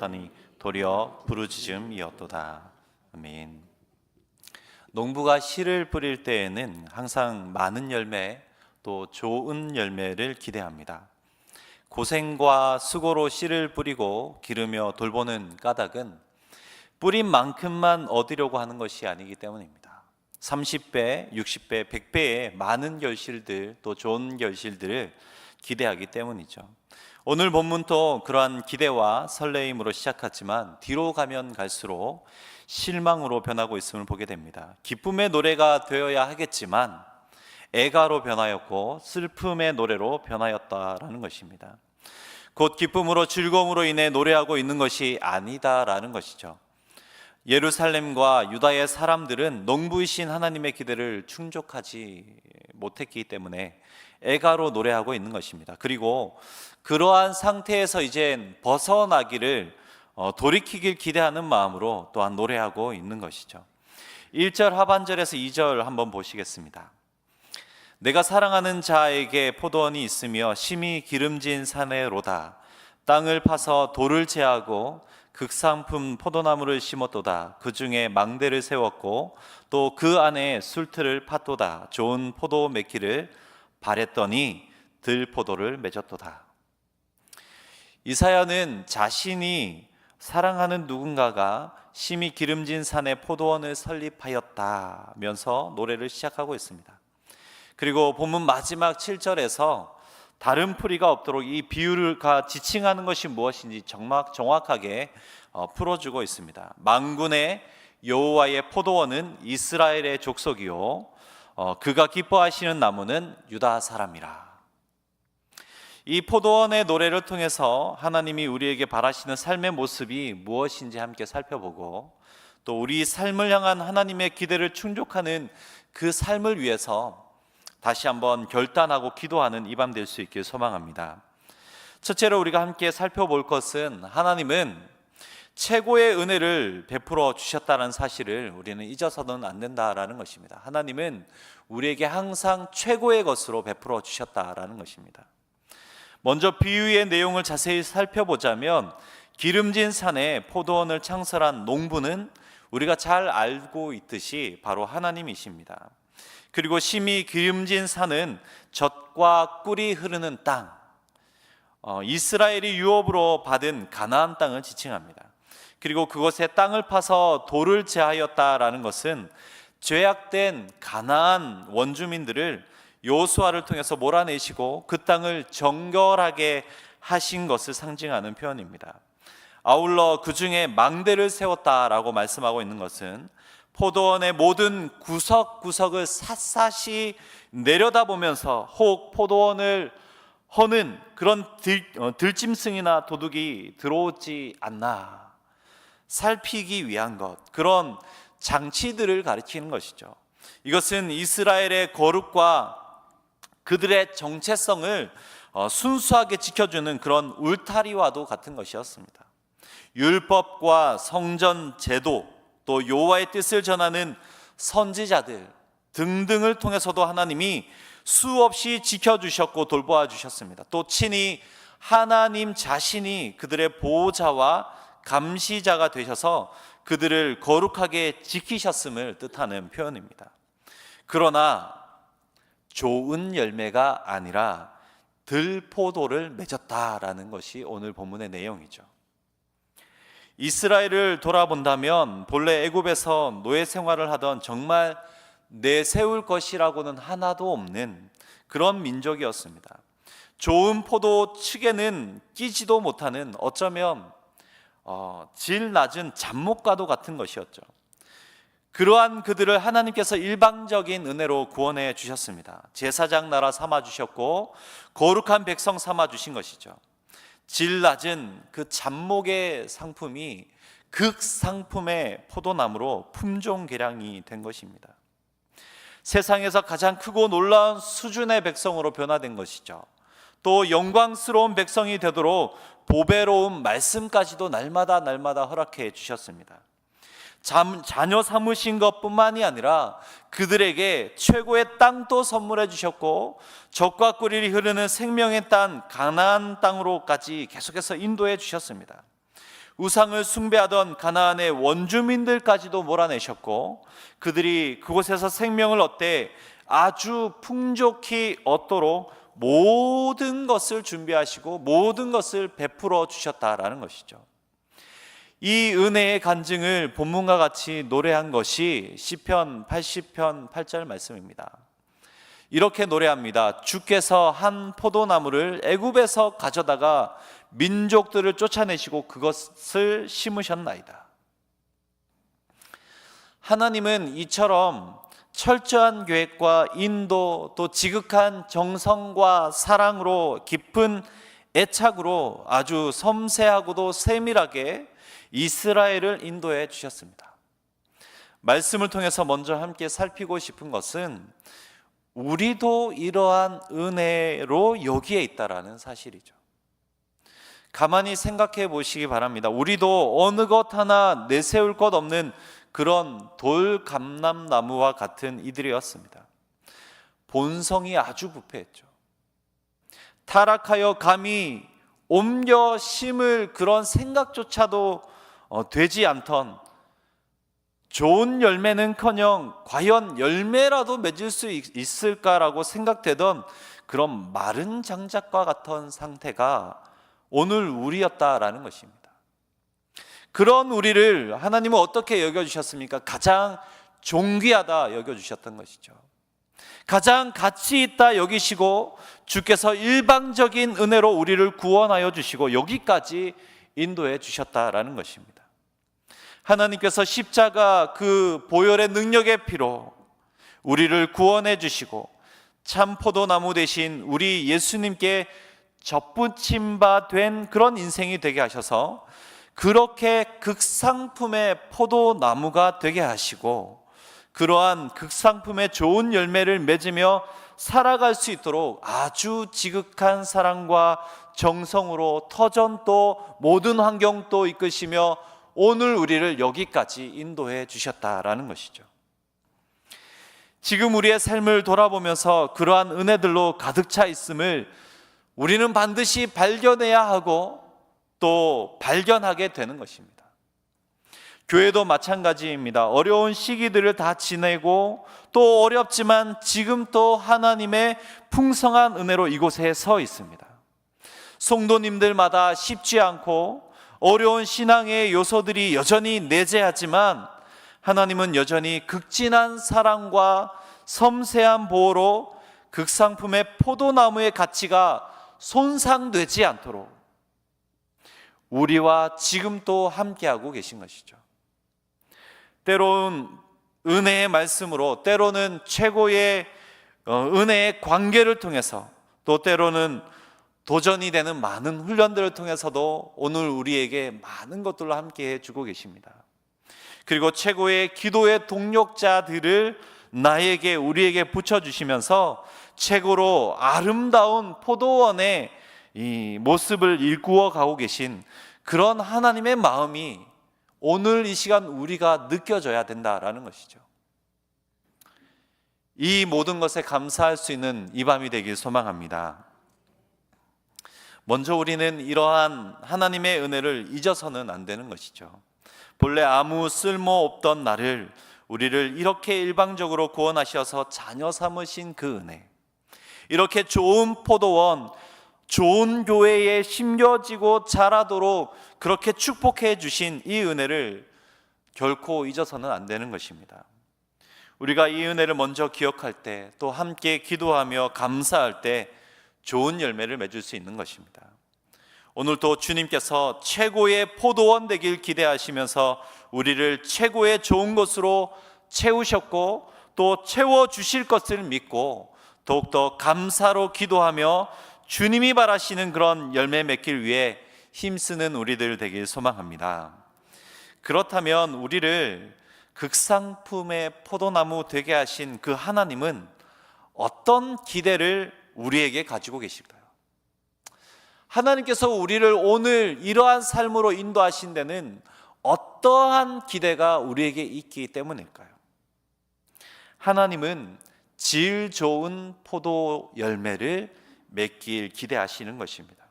하였더니 도리어 부르짖음이었도다. 아멘. 농부가 씨를 뿌릴 때에는 항상 많은 열매, 또 좋은 열매를 기대합니다. 고생과 수고로 씨를 뿌리고 기르며 돌보는 까닭은 뿌린 만큼만 얻으려고 하는 것이 아니기 때문입니다. 30배, 60배, 100배의 많은 결실들, 또 좋은 결실들을 기대하기 때문이죠. 오늘 본문도 그러한 기대와 설레임으로 시작했지만 뒤로 가면 갈수록 실망으로 변하고 있음을 보게 됩니다. 기쁨의 노래가 되어야 하겠지만 애가로 변하였고 슬픔의 노래로 변하였다라는 것입니다. 곧 기쁨으로 즐거움으로 인해 노래하고 있는 것이 아니다라는 것이죠. 예루살렘과 유다의 사람들은 농부이신 하나님의 기대를 충족하지 못했기 때문에 애가로 노래하고 있는 것입니다. 그리고 그러한 상태에서 이젠 벗어나기를 돌이키길 기대하는 마음으로 또한 노래하고 있는 것이죠. 1절 하반절에서 2절 한번 보시겠습니다. 내가 사랑하는 자에게 포도원이 있으며 심히 기름진 산에로다. 땅을 파서 돌을 제하고 극상품 포도나무를 심었도다. 그 중에 망대를 세웠고 또 그 안에 술틀을 팠도다. 좋은 포도 맺기를 바랬더니 들포도를 맺었도다. 이사야는 자신이 사랑하는 누군가가 심히 기름진 산에 포도원을 설립하였다면서 노래를 시작하고 있습니다. 그리고 본문 마지막 7절에서 다른 풀이가 없도록 이 비유가 지칭하는 것이 무엇인지 정확하게 풀어주고 있습니다. 만군의 여호와의 포도원은 이스라엘의 족속이요 그가 기뻐하시는 나무는 유다 사람이라. 이 포도원의 노래를 통해서 하나님이 우리에게 바라시는 삶의 모습이 무엇인지 함께 살펴보고 또 우리 삶을 향한 하나님의 기대를 충족하는 그 삶을 위해서 다시 한번 결단하고 기도하는 이 밤 될 수 있길 소망합니다. 첫째로 우리가 함께 살펴볼 것은 하나님은 최고의 은혜를 베풀어 주셨다는 사실을 우리는 잊어서는 안 된다라는 것입니다. 하나님은 우리에게 항상 최고의 것으로 베풀어 주셨다라는 것입니다. 먼저 비유의 내용을 자세히 살펴보자면 기름진 산에 포도원을 창설한 농부는 우리가 잘 알고 있듯이 바로 하나님이십니다. 그리고 심히 기름진 산은 젖과 꿀이 흐르는 땅, 이스라엘이 유업으로 받은 가나안 땅을 지칭합니다. 그리고 그곳에 땅을 파서 돌을 제하였다라는 것은 죄악된 가나안 원주민들을 여호수아를 통해서 몰아내시고 그 땅을 정결하게 하신 것을 상징하는 표현입니다. 아울러 그 중에 망대를 세웠다라고 말씀하고 있는 것은 포도원의 모든 구석구석을 샅샅이 내려다보면서 혹 포도원을 허는 그런 들짐승이나 도둑이 들어오지 않나 살피기 위한 것, 그런 장치들을 가리키는 것이죠. 이것은 이스라엘의 거룩과 그들의 정체성을 순수하게 지켜주는 그런 울타리와도 같은 것이었습니다. 율법과 성전 제도, 또 여호와의 뜻을 전하는 선지자들 등등을 통해서도 하나님이 수없이 지켜주셨고 돌보아 주셨습니다. 또 친히 하나님 자신이 그들의 보호자와 감시자가 되셔서 그들을 거룩하게 지키셨음을 뜻하는 표현입니다. 그러나 좋은 열매가 아니라 들포도를 맺었다라는 것이 오늘 본문의 내용이죠. 이스라엘을 돌아본다면 본래 애굽에서 노예 생활을 하던 정말 내세울 것이라고는 하나도 없는 그런 민족이었습니다. 좋은 포도 측에는 끼지도 못하는 어쩌면 질 낮은 잡목과도 같은 것이었죠. 그러한 그들을 하나님께서 일방적인 은혜로 구원해 주셨습니다. 제사장 나라 삼아 주셨고 거룩한 백성 삼아 주신 것이죠. 질 낮은 그 잡목의 상품이 극상품의 포도나무로 품종개량이 된 것입니다. 세상에서 가장 크고 놀라운 수준의 백성으로 변화된 것이죠. 또 영광스러운 백성이 되도록 보배로운 말씀까지도 날마다 허락해 주셨습니다. 자녀 삼으신 것뿐만이 아니라 그들에게 최고의 땅도 선물해 주셨고 젖과 꿀이 흐르는 생명의 땅 가나안 땅으로까지 계속해서 인도해 주셨습니다. 우상을 숭배하던 가나안의 원주민들까지도 몰아내셨고, 그들이 그곳에서 생명을 얻되 아주 풍족히 얻도록 모든 것을 준비하시고 모든 것을 베풀어 주셨다라는 것이죠. 이 은혜의 간증을 본문과 같이 노래한 것이 시편 80편 8절 말씀입니다. 이렇게 노래합니다. 주께서 한 포도나무를 애굽에서 가져다가 민족들을 쫓아내시고 그것을 심으셨나이다. 하나님은 이처럼 철저한 계획과 인도, 또 지극한 정성과 사랑으로, 깊은 애착으로 아주 섬세하고도 세밀하게 이스라엘을 인도해 주셨습니다. 말씀을 통해서 먼저 함께 살피고 싶은 것은 우리도 이러한 은혜로 여기에 있다라는 사실이죠. 가만히 생각해 보시기 바랍니다. 우리도 어느 것 하나 내세울 것 없는 그런 돌감람나무와 같은 이들이었습니다. 본성이 아주 부패했죠. 타락하여 감히 옮겨 심을 그런 생각조차도 되지 않던, 좋은 열매는커녕 과연 열매라도 맺을 수 있을까라고 생각되던 그런 마른 장작과 같은 상태가 오늘 우리였다라는 것입니다. 그런 우리를 하나님은 어떻게 여겨주셨습니까? 가장 존귀하다 여겨주셨던 것이죠. 가장 가치 있다 여기시고, 주께서 일방적인 은혜로 우리를 구원하여 주시고 여기까지 인도해 주셨다라는 것입니다. 하나님께서 십자가 그 보혈의 능력의 피로 우리를 구원해 주시고 참 포도나무 대신 우리 예수님께 접붙임 바 된 그런 인생이 되게 하셔서 그렇게 극상품의 포도나무가 되게 하시고, 그러한 극상품의 좋은 열매를 맺으며 살아갈 수 있도록 아주 지극한 사랑과 정성으로 터전도 모든 환경도 이끄시며 오늘 우리를 여기까지 인도해 주셨다라는 것이죠. 지금 우리의 삶을 돌아보면서 그러한 은혜들로 가득 차 있음을 우리는 반드시 발견해야 하고 또 발견하게 되는 것입니다. 교회도 마찬가지입니다. 어려운 시기들을 다 지내고 또 어렵지만 지금 또 하나님의 풍성한 은혜로 이곳에 서 있습니다. 성도님들마다 쉽지 않고 어려운 신앙의 요소들이 여전히 내재하지만 하나님은 여전히 극진한 사랑과 섬세한 보호로 극상품의 포도나무의 가치가 손상되지 않도록 우리와 지금 또 함께하고 계신 것이죠. 때로는 은혜의 말씀으로, 때로는 최고의 은혜의 관계를 통해서, 또 때로는 도전이 되는 많은 훈련들을 통해서도 오늘 우리에게 많은 것들로 함께 해주고 계십니다. 그리고 최고의 기도의 동력자들을 나에게, 우리에게 붙여주시면서 최고로 아름다운 포도원의 이 모습을 일구어 가고 계신 그런 하나님의 마음이 오늘 이 시간 우리가 느껴져야 된다라는 것이죠. 이 모든 것에 감사할 수 있는 이 밤이 되길 소망합니다. 먼저 우리는 이러한 하나님의 은혜를 잊어서는 안 되는 것이죠. 본래 아무 쓸모없던 나를, 우리를 이렇게 일방적으로 구원하셔서 자녀 삼으신 그 은혜, 이렇게 좋은 포도원, 좋은 교회에 심겨지고 자라도록 그렇게 축복해 주신 이 은혜를 결코 잊어서는 안 되는 것입니다. 우리가 이 은혜를 먼저 기억할 때, 또 함께 기도하며 감사할 때 좋은 열매를 맺을 수 있는 것입니다. 오늘도 주님께서 최고의 포도원 되길 기대하시면서 우리를 최고의 좋은 것으로 채우셨고 또 채워주실 것을 믿고 더욱더 감사로 기도하며 주님이 바라시는 그런 열매 맺길 위해 힘쓰는 우리들 되길 소망합니다. 그렇다면 우리를 극상품의 포도나무 되게 하신 그 하나님은 어떤 기대를 우리에게 가지고 계실까요? 하나님께서 우리를 오늘 이러한 삶으로 인도하신 데는 어떠한 기대가 우리에게 있기 때문일까요? 하나님은 질 좋은 포도 열매를 맺길 기대하시는 것입니다.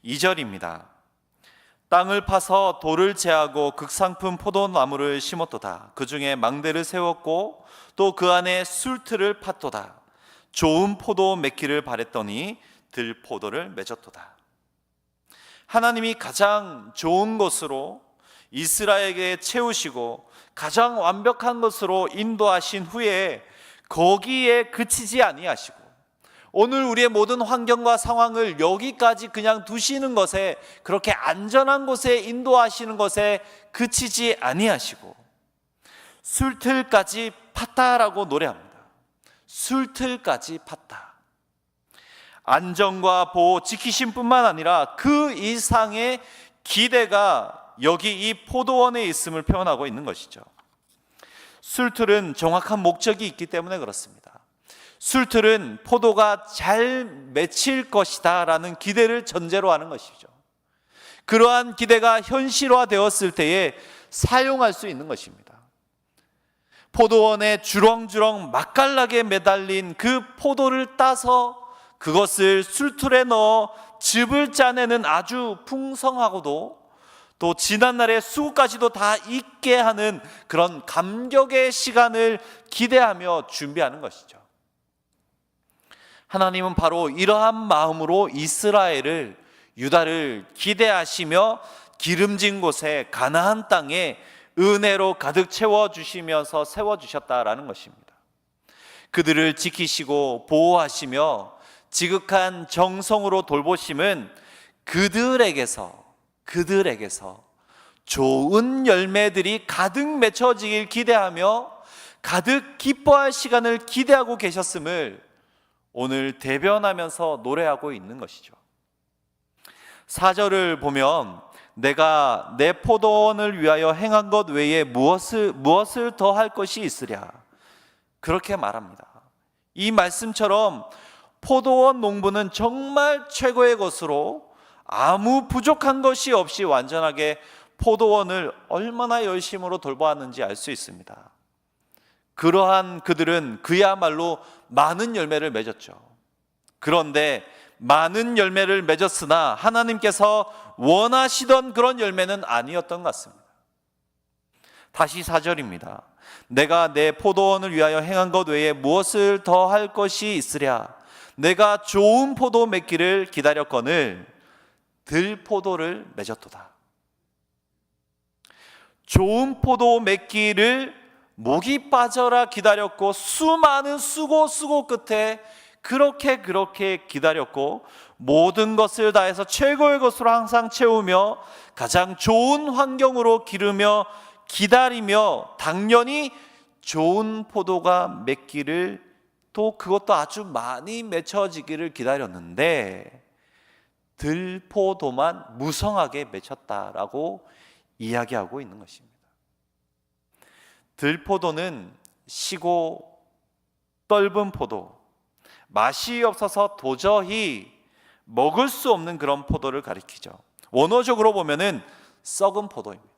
2절입니다. 땅을 파서 돌을 제하고 극상품 포도나무를 심었도다. 그 중에 망대를 세웠고 또 그 안에 술틀을 팠도다. 좋은 포도 맺기를 바랬더니 들포도를 맺었도다. 하나님이 가장 좋은 것으로 이스라엘에게 채우시고 가장 완벽한 것으로 인도하신 후에 거기에 그치지 아니하시고 오늘 우리의 모든 환경과 상황을 여기까지 그냥 두시는 것에, 그렇게 안전한 곳에 인도하시는 것에 그치지 아니하시고 술틀까지 팠다라고 노래합니다. 술틀까지 팠다. 안전과 보호, 지키심 뿐만 아니라 그 이상의 기대가 여기 이 포도원에 있음을 표현하고 있는 것이죠. 술틀은 정확한 목적이 있기 때문에 그렇습니다. 술틀은 포도가 잘 맺힐 것이다 라는 기대를 전제로 하는 것이죠. 그러한 기대가 현실화되었을 때에 사용할 수 있는 것입니다. 포도원에 주렁주렁 맛깔나게 매달린 그 포도를 따서 그것을 술틀에 넣어 즙을 짜내는 아주 풍성하고도 또 지난날의 수고까지도 다 잊게 하는 그런 감격의 시간을 기대하며 준비하는 것이죠. 하나님은 바로 이러한 마음으로 이스라엘을, 유다를 기대하시며 기름진 곳에 가나안 땅에 은혜로 가득 채워주시면서 세워주셨다라는 것입니다. 그들을 지키시고 보호하시며 지극한 정성으로 돌보심은 그들에게서 좋은 열매들이 가득 맺혀지길 기대하며 가득 기뻐할 시간을 기대하고 계셨음을 오늘 대변하면서 노래하고 있는 것이죠. 4절을 보면 내가 내 포도원을 위하여 행한 것 외에 무엇을 더 할 것이 있으랴, 그렇게 말합니다. 이 말씀처럼 포도원 농부는 정말 최고의 것으로 아무 부족한 것이 없이 완전하게 포도원을 얼마나 열심으로 돌보았는지 알 수 있습니다. 그러한 그들은 그야말로 많은 열매를 맺었죠. 그런데 많은 열매를 맺었으나 하나님께서 원하시던 그런 열매는 아니었던 것 같습니다. 다시 4절입니다. 내가 내 포도원을 위하여 행한 것 외에 무엇을 더 할 것이 있으랴. 내가 좋은 포도 맺기를 기다렸거늘 들포도를 맺었도다. 좋은 포도 맺기를 목이 빠져라 기다렸고 수많은 수고 끝에 그렇게 기다렸고 모든 것을 다해서 최고의 것으로 항상 채우며 가장 좋은 환경으로 기르며 기다리며 당연히 좋은 포도가 맺기를, 또 그것도 아주 많이 맺혀지기를 기다렸는데 들포도만 무성하게 맺혔다라고 이야기하고 있는 것입니다. 들포도는 시고 떫은 포도, 맛이 없어서 도저히 먹을 수 없는 그런 포도를 가리키죠. 원어적으로 보면은 썩은 포도입니다.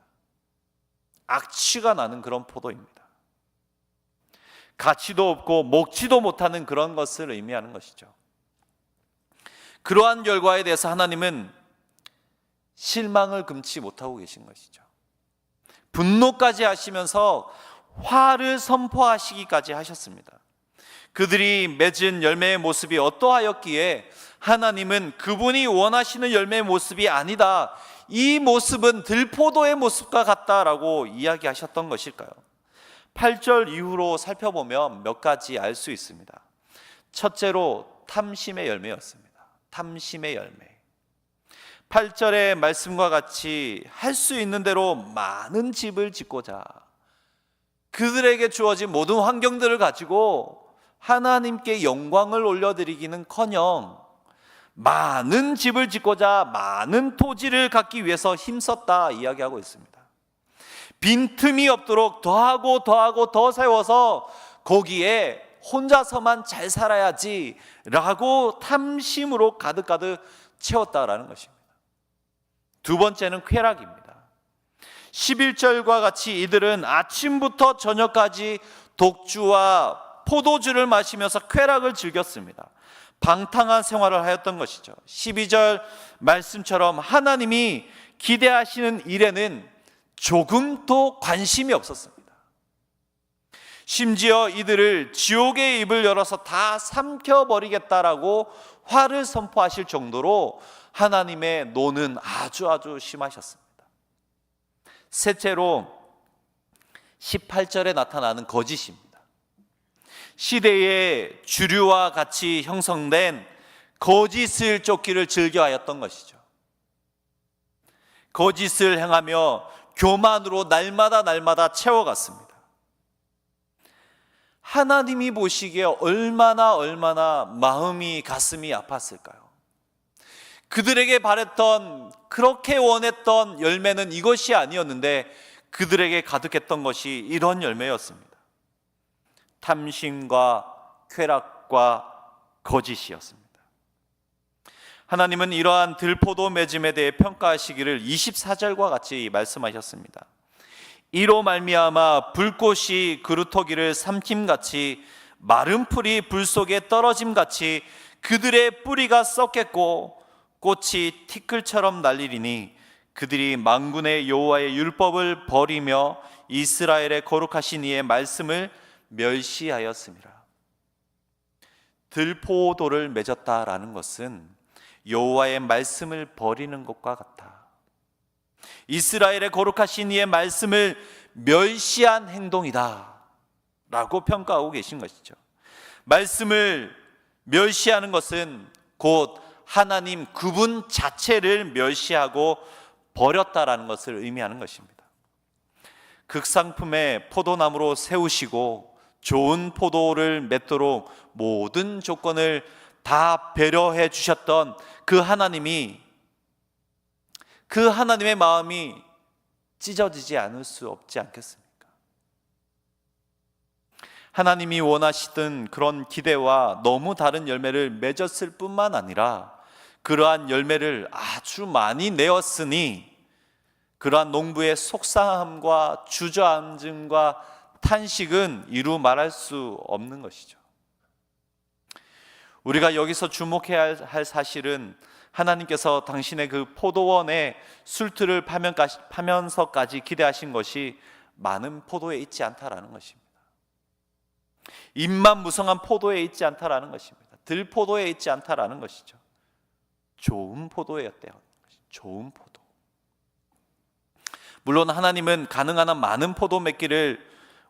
악취가 나는 그런 포도입니다. 가치도 없고 먹지도 못하는 그런 것을 의미하는 것이죠. 그러한 결과에 대해서 하나님은 실망을 금치 못하고 계신 것이죠. 분노까지 하시면서 화를 선포하시기까지 하셨습니다. 그들이 맺은 열매의 모습이 어떠하였기에 하나님은 그분이 원하시는 열매의 모습이 아니다, 이 모습은 들포도의 모습과 같다라고 이야기하셨던 것일까요? 8절 이후로 살펴보면 몇 가지 알 수 있습니다. 첫째로 탐심의 열매였습니다. 탐심의 열매. 8절의 말씀과 같이 할 수 있는 대로 많은 집을 짓고자, 그들에게 주어진 모든 환경들을 가지고 하나님께 영광을 올려드리기는커녕 많은 집을 짓고자 많은 토지를 갖기 위해서 힘썼다 이야기하고 있습니다. 빈틈이 없도록 더하고 더 세워서 거기에 혼자서만 잘 살아야지 라고 탐심으로 가득 채웠다라는 것입니다. 두 번째는 쾌락입니다. 11절과 같이 이들은 아침부터 저녁까지 독주와 포도주를 마시면서 쾌락을 즐겼습니다. 방탕한 생활을 하였던 것이죠. 12절 말씀처럼 하나님이 기대하시는 일에는 조금도 관심이 없었습니다. 심지어 이들을 지옥의 입을 열어서 다 삼켜버리겠다라고 화를 선포하실 정도로 하나님의 노는 아주 심하셨습니다. 셋째로 18절에 나타나는 거짓입니다. 시대의 주류와 같이 형성된 거짓을 쫓기를 즐겨하였던 것이죠. 거짓을 행하며 교만으로 날마다 채워갔습니다. 하나님이 보시기에 얼마나 마음이 가슴이 아팠을까요? 그들에게 바랬던, 그렇게 원했던 열매는 이것이 아니었는데 그들에게 가득했던 것이 이런 열매였습니다. 탐심과 쾌락과 거짓이었습니다. 하나님은 이러한 들포도 맺음에 대해 평가하시기를 24절과 같이 말씀하셨습니다. 이로 말미암아 불꽃이 그루터기를 삼킴같이 마른 풀이 불 속에 떨어짐같이 그들의 뿌리가 썩겠고 꽃이 티끌처럼 날리리니 그들이 만군의 여호와의 율법을 버리며 이스라엘의 거룩하신 이의 말씀을 멸시하였습니다. 들포도를 맺었다라는 것은 여호와의 말씀을 버리는 것과 같다. 이스라엘의 거룩하신 이의 말씀을 멸시한 행동이다 라고 평가하고 계신 것이죠. 말씀을 멸시하는 것은 곧 하나님 그분 자체를 멸시하고 버렸다라는 것을 의미하는 것입니다. 극상품의 포도나무로 세우시고 좋은 포도를 맺도록 모든 조건을 다 배려해 주셨던 그 하나님이, 그 하나님의 마음이 찢어지지 않을 수 없지 않겠습니까? 하나님이 원하시던 그런 기대와 너무 다른 열매를 맺었을 뿐만 아니라 그러한 열매를 아주 많이 내었으니 그러한 농부의 속상함과 주저앉음과 탄식은 이루 말할 수 없는 것이죠. 우리가 여기서 주목해야 할 사실은 하나님께서 당신의 그 포도원에 술틀을 파면서까지 기대하신 것이 많은 포도에 있지 않다라는 것입니다. 잎만 무성한 포도에 있지 않다라는 것입니다. 들포도에 있지 않다라는 것이죠. 좋은 포도였대요. 좋은 포도. 물론 하나님은 가능한 한 많은 포도 맺기를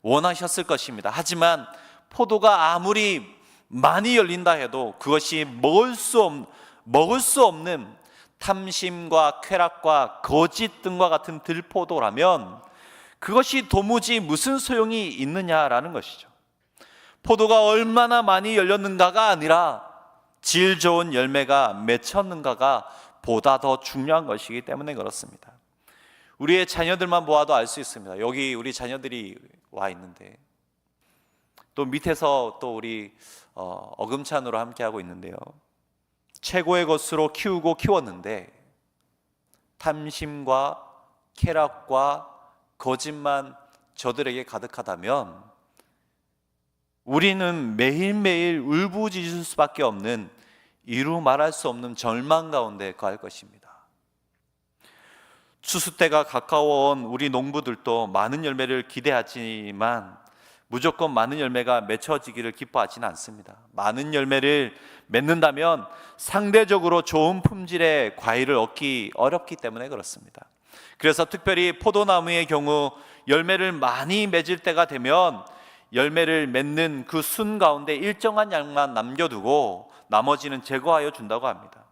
원하셨을 것입니다. 하지만 포도가 아무리 많이 열린다 해도 그것이 먹을 수 없는 탐심과 쾌락과 거짓 등과 같은 들포도라면 그것이 도무지 무슨 소용이 있느냐라는 것이죠. 포도가 얼마나 많이 열렸는가가 아니라 질 좋은 열매가 맺혔는가가 보다 더 중요한 것이기 때문에 그렇습니다. 우리의 자녀들만 보아도 알 수 있습니다. 여기 우리 자녀들이 와 있는데 또 밑에서 또 우리 어금찬으로 함께하고 있는데요. 최고의 것으로 키우고 키웠는데 탐심과 쾌락과 거짓만 저들에게 가득하다면 우리는 매일매일 울부짖을 수밖에 없는 이루 말할 수 없는 절망 가운데 거할 것입니다. 추수 때가 가까워온 우리 농부들도 많은 열매를 기대하지만 무조건 많은 열매가 맺혀지기를 기뻐하지는 않습니다. 많은 열매를 맺는다면 상대적으로 좋은 품질의 과일을 얻기 어렵기 때문에 그렇습니다. 그래서 특별히 포도나무의 경우 열매를 많이 맺을 때가 되면 열매를 맺는 그 순 가운데 일정한 양만 남겨두고 나머지는 제거하여 준다고 합니다.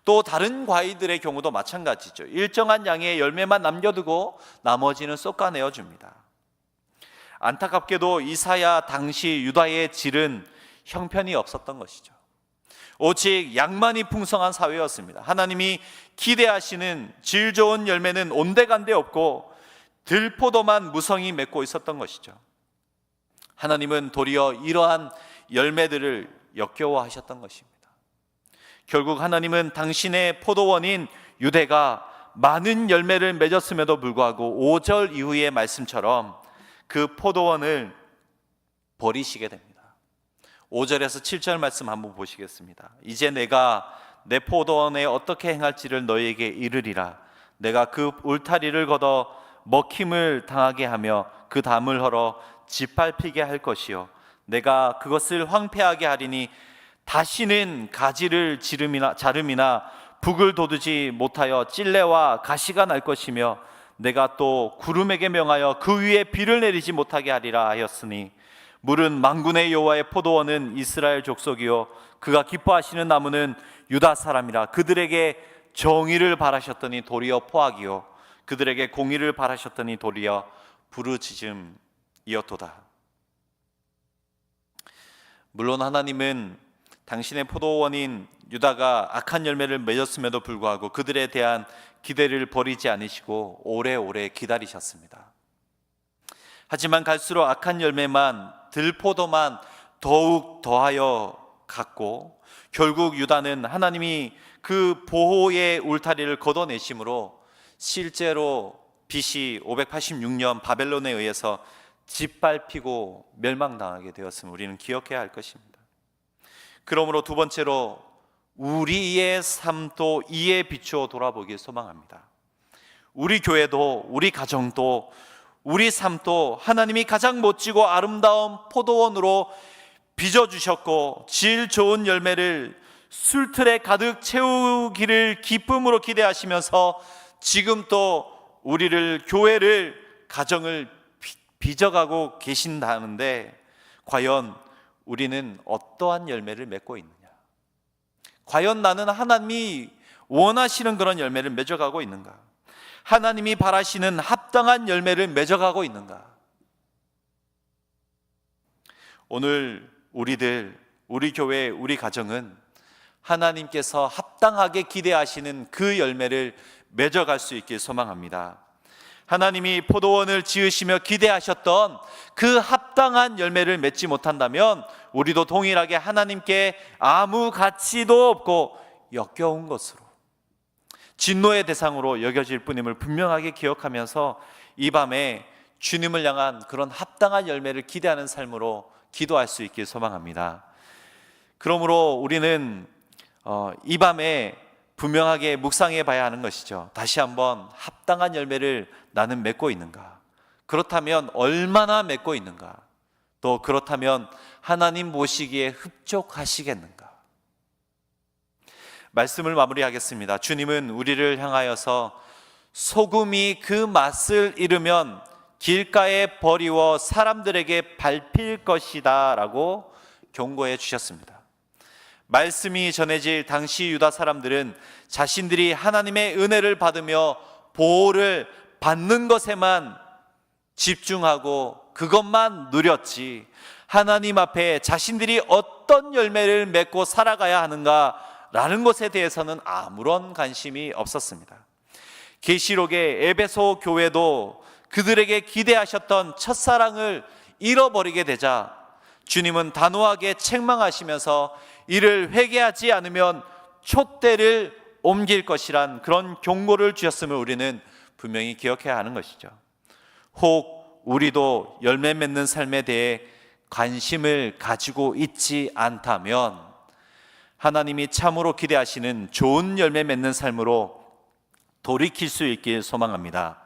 또 다른 과일들의 경우도 마찬가지죠. 일정한 양의 열매만 남겨두고 나머지는 솎아내어 줍니다. 안타깝게도 이사야 당시 유다의 질은 형편이 없었던 것이죠. 오직 양만이 풍성한 사회였습니다. 하나님이 기대하시는 질 좋은 열매는 온데간데 없고 들포도만 무성히 맺고 있었던 것이죠. 하나님은 도리어 이러한 열매들을 역겨워하셨던 것입니다. 결국 하나님은 당신의 포도원인 유대가 많은 열매를 맺었음에도 불구하고 5절 이후의 말씀처럼 그 포도원을 버리시게 됩니다. 5절에서 7절 말씀 한번 보시겠습니다. 이제 내가 내 포도원에 어떻게 행할지를 너희에게 이르리라. 내가 그 울타리를 걷어 먹힘을 당하게 하며 그 담을 헐어 짓밟히게 할 것이요 내가 그것을 황폐하게 하리니 다시는 가지를 자름이나 북을 돋우지 못하여 찔레와 가시가 날 것이며 내가 또 구름에게 명하여 그 위에 비를 내리지 못하게 하리라 하였으니 물은 만군의 여호와의 포도원은 이스라엘 족속이요 그가 기뻐하시는 나무는 유다 사람이라. 그들에게 정의를 바라셨더니 도리어 포악이요 그들에게 공의를 바라셨더니 도리어 부르짖음이었도다. 물론 하나님은 당신의 포도원인 유다가 악한 열매를 맺었음에도 불구하고 그들에 대한 기대를 버리지 않으시고 오래오래 기다리셨습니다. 하지만 갈수록 악한 열매만, 들포도만 더욱 더하여 갔고 결국 유다는 하나님이 그 보호의 울타리를 걷어내심으로 실제로 BC 586년 바벨론에 의해서 짓밟히고 멸망당하게 되었음을 우리는 기억해야 할 것입니다. 그러므로 두 번째로 우리의 삶도 이에 비추어 돌아보길 소망합니다. 우리 교회도 우리 가정도 우리 삶도 하나님이 가장 멋지고 아름다운 포도원으로 빚어주셨고 질 좋은 열매를 술틀에 가득 채우기를 기쁨으로 기대하시면서 지금 또 우리를 교회를 가정을 빚어가고 계신다는데 과연 우리는 어떠한 열매를 맺고 있느냐? 과연 나는 하나님이 원하시는 그런 열매를 맺어가고 있는가? 하나님이 바라시는 합당한 열매를 맺어가고 있는가? 오늘 우리 교회, 우리 가정은 하나님께서 합당하게 기대하시는 그 열매를 맺어갈 수 있길 소망합니다. 하나님이 포도원을 지으시며 기대하셨던 그 합당한 열매를 맺지 못한다면 우리도 동일하게 하나님께 아무 가치도 없고 역겨운 것으로 진노의 대상으로 여겨질 뿐임을 분명하게 기억하면서 이 밤에 주님을 향한 그런 합당한 열매를 기대하는 삶으로 기도할 수 있길 소망합니다. 그러므로 우리는 이 밤에 분명하게 묵상해 봐야 하는 것이죠. 다시 한번 합당한 열매를 나는 맺고 있는가? 그렇다면 얼마나 맺고 있는가? 또 그렇다면 하나님 보시기에 흡족하시겠는가? 말씀을 마무리하겠습니다. 주님은 우리를 향하여서 소금이 그 맛을 잃으면 길가에 버리워 사람들에게 밟힐 것이다 라고 경고해 주셨습니다. 말씀이 전해질 당시 유다 사람들은 자신들이 하나님의 은혜를 받으며 보호를 받는 것에만 집중하고 그것만 누렸지 하나님 앞에 자신들이 어떤 열매를 맺고 살아가야 하는가라는 것에 대해서는 아무런 관심이 없었습니다. 계시록의 에베소 교회도 그들에게 기대하셨던 첫사랑을 잃어버리게 되자 주님은 단호하게 책망하시면서 이를 회개하지 않으면 촛대를 옮길 것이란 그런 경고를 주셨음을 우리는 분명히 기억해야 하는 것이죠. 혹 우리도 열매 맺는 삶에 대해 관심을 가지고 있지 않다면 하나님이 참으로 기대하시는 좋은 열매 맺는 삶으로 돌이킬 수 있길 소망합니다.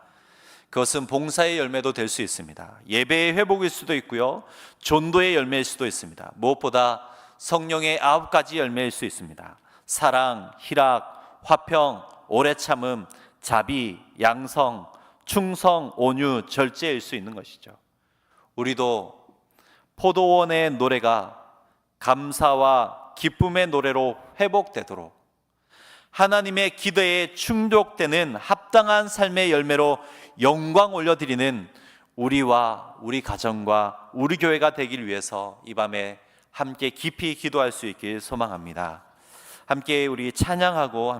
그것은 봉사의 열매도 될 수 있습니다. 예배의 회복일 수도 있고요, 전도의 열매일 수도 있습니다. 무엇보다 성령의 9가지 열매일 수 있습니다. 사랑, 희락, 화평, 오래 참음, 자비, 양성, 충성, 온유, 절제일 수 있는 것이죠. 우리도 포도원의 노래가 감사와 기쁨의 노래로 회복되도록 하나님의 기대에 충족되는 합당한 삶의 열매로 영광 올려드리는 우리와 우리 가정과 우리 교회가 되길 위해서 이 밤에 함께 깊이 기도할 수 있길 소망합니다. 함께 우리 찬양하고